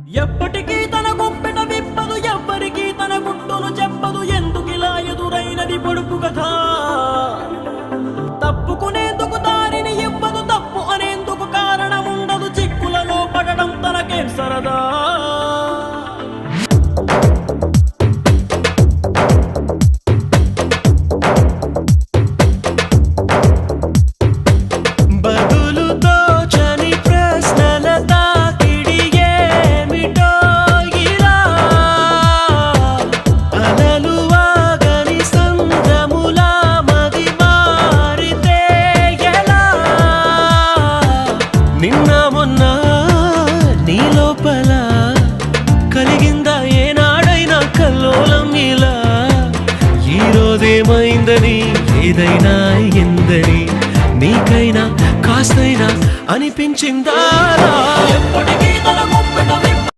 ఎప్పటికీ తన గుప్పెట విప్పదు, ఎవ్వరికీ తన గుట్టును చెప్పదు. ఎందుకిలా ఎదురైనది పొడుపు కథ? తప్పుకునేందుకు దారిని ఇవ్వదు, తప్పు అనేందుకు కారణం ఉండదు. చిక్కులలో పడడం తనకేం సరదా? నిన్న మొన్న నీ లోపల కలిగిందా ఏనాడైనా కల్లోలం ఇలా? ఈ రోజేమైందని, ఏదైనా ఎందని నీకైనా కాస్తైనా అనిపించిందా? ఎప్పటికీ తన గుప్పెట